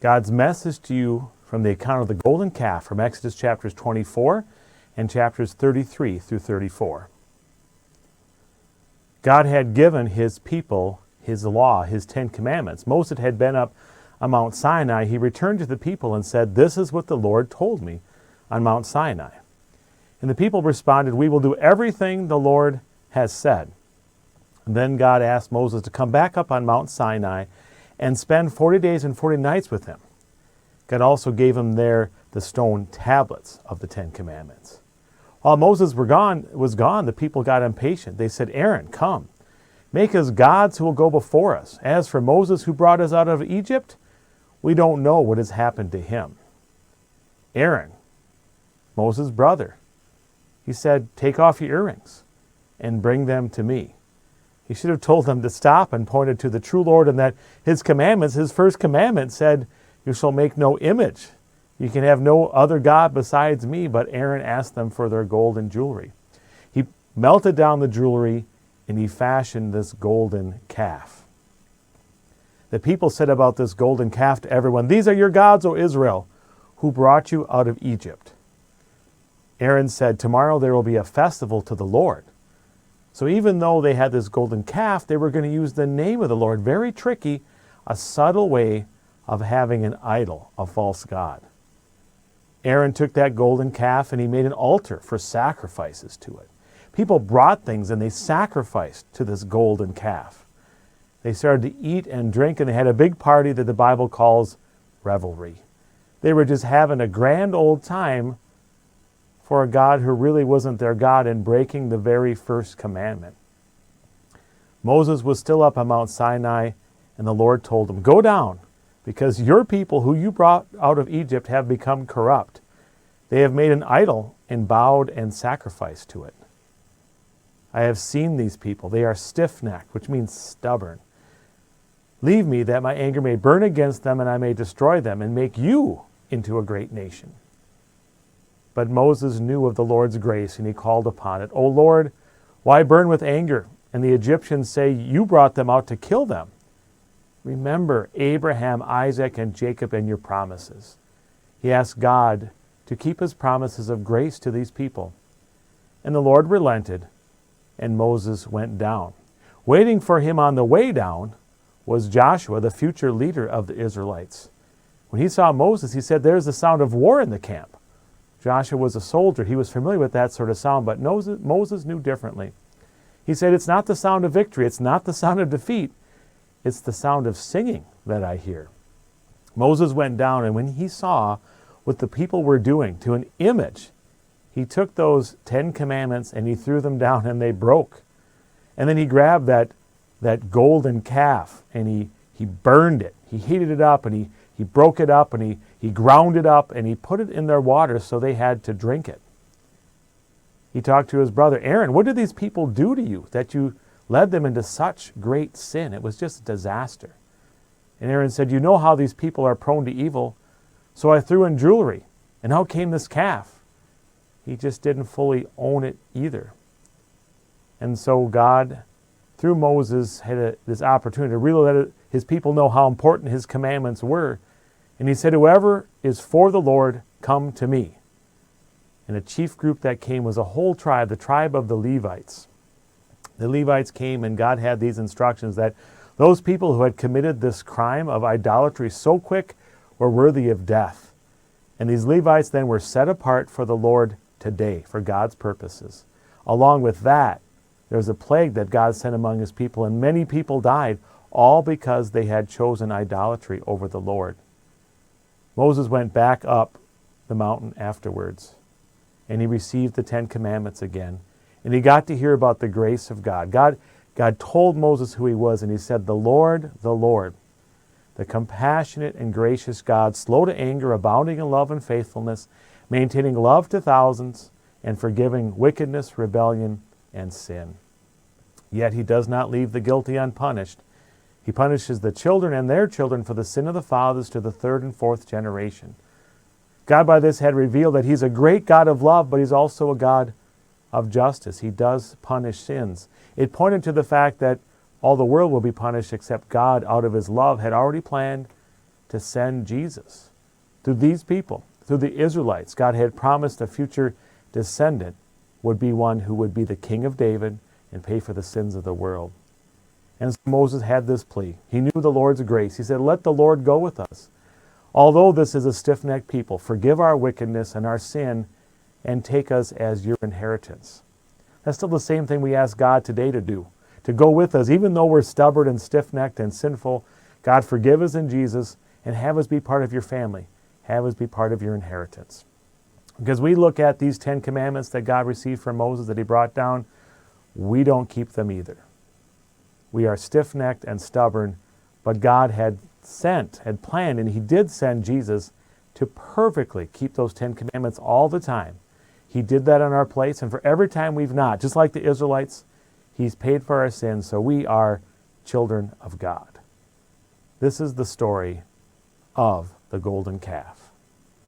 God's message to you from the account of the golden calf from Exodus chapters 24 and chapters 33 through 34. God had given his people his law, his 10 commandments. Moses had been up on Mount Sinai. He returned to the people and said, "This is what the Lord told me on Mount Sinai." And the people responded, "We will do everything the Lord has said." And then God asked Moses to come back up on Mount Sinai and spend 40 days and 40 nights with him. God also gave him there the stone tablets of the 10 commandments. While Moses was gone, the people got impatient. They said, "Aaron, come, make us gods who will go before us. As for Moses who brought us out of Egypt, we don't know what has happened to him." Aaron, Moses' brother, he said, "Take off your earrings and bring them to me." He should have told them to stop and pointed to the true Lord, and that his commandments, his first commandment said, "You shall make no image. You can have no other God besides me." But Aaron asked them for their gold and jewelry. He melted down the jewelry and he fashioned this golden calf. The people said about this golden calf to everyone, "These are your gods, O Israel, who brought you out of Egypt." Aaron said, "Tomorrow there will be a festival to the Lord." So even though they had this golden calf, they were going to use the name of the Lord. Very tricky, a subtle way of having an idol, a false god. Aaron took that golden calf and he made an altar for sacrifices to it. People brought things and they sacrificed to this golden calf. They started to eat and drink, and they had a big party that the Bible calls revelry. They were just having a grand old time for a God who really wasn't their God, and breaking the very first commandment. Moses was still up on Mount Sinai, and the Lord told him, "Go down, because your people who you brought out of Egypt have become corrupt. They have made an idol and bowed and sacrificed to it. I have seen these people. They are stiff-necked," which means stubborn. "Leave me that my anger may burn against them and I may destroy them and make you into a great nation." But Moses knew of the Lord's grace and he called upon it. "O Lord, why burn with anger? And the Egyptians say you brought them out to kill them. Remember Abraham, Isaac, and Jacob and your promises." He asked God to keep his promises of grace to these people. And the Lord relented, and Moses went down. Waiting for him on the way down was Joshua, the future leader of the Israelites. When he saw Moses, he said, "There's the sound of war in the camp." Joshua was a soldier. He was familiar with that sort of sound, but Moses knew differently. He said, "It's not the sound of victory. It's not the sound of defeat. It's the sound of singing that I hear." Moses went down, and when he saw what the people were doing to an image, he took those 10 commandments and he threw them down and they broke. And then he grabbed that golden calf and he burned it. He heated it up and he broke it up and he ground it up and he put it in their water so they had to drink it. He talked to his brother, "Aaron, what did these people do to you that you led them into such great sin? It was just a disaster." And Aaron said, "You know how these people are prone to evil, so I threw in jewelry. And out came this calf." He just didn't fully own it either. And so God, through Moses, had this opportunity to really let his people know how important his commandments were. And he said, "Whoever is for the Lord, come to me." And a chief group that came was a whole tribe, the tribe of the Levites. The Levites came, and God had these instructions that those people who had committed this crime of idolatry so quick were worthy of death. And these Levites then were set apart for the Lord today, for God's purposes. Along with that, there was a plague that God sent among his people, and many people died, all because they had chosen idolatry over the Lord. Moses went back up the mountain afterwards, and he received the 10 commandments again. And he got to hear about the grace of God. God told Moses who he was, and he said, the Lord, the compassionate and gracious God, slow to anger, abounding in love and faithfulness, maintaining love to thousands, and forgiving wickedness, rebellion, and sin. Yet he does not leave the guilty unpunished. He punishes the children and their children for the sin of the fathers to the 3rd and 4th generation. God by this had revealed that he's a great God of love, but he's also a God of justice. He does punish sins. It pointed to the fact that all the world will be punished except God, out of his love, had already planned to send Jesus. Through these people, through the Israelites, God had promised a future descendant would be one who would be the king of David and pay for the sins of the world. And so Moses had this plea. He knew the Lord's grace. He said, let the Lord go with us. Although this is a stiff-necked people, forgive our wickedness and our sin and take us as your inheritance. That's still the same thing we ask God today to do, to go with us. Even though we're stubborn and stiff-necked and sinful, God, forgive us in Jesus and have us be part of your family. Have us be part of your inheritance. Because we look at these 10 commandments that God received from Moses that he brought down, we don't keep them either. We are stiff-necked and stubborn, but God had planned, and he did send Jesus to perfectly keep those 10 commandments all the time. He did that in our place, and for every time we've not, just like the Israelites, he's paid for our sins, so we are children of God. This is the story of the golden calf.